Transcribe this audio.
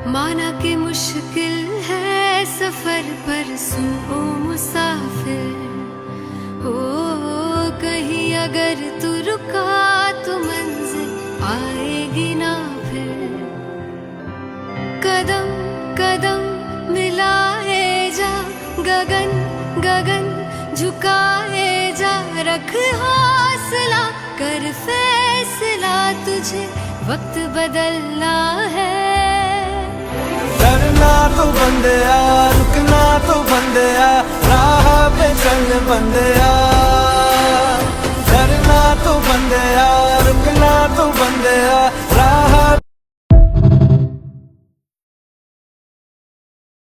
माना कि मुश्किल है सफर पर सुनो मुसाफिर हो, कहीं अगर तू रुका तो मंजिल आएगी ना फिर। कदम कदम मिलाए जा, गगन गगन झुकाए जा, रख हौसला कर फैसला, तुझे वक्त बदलना है। डरना तो बंदया, रुकना तो बंदया, राह पे चल बंदया।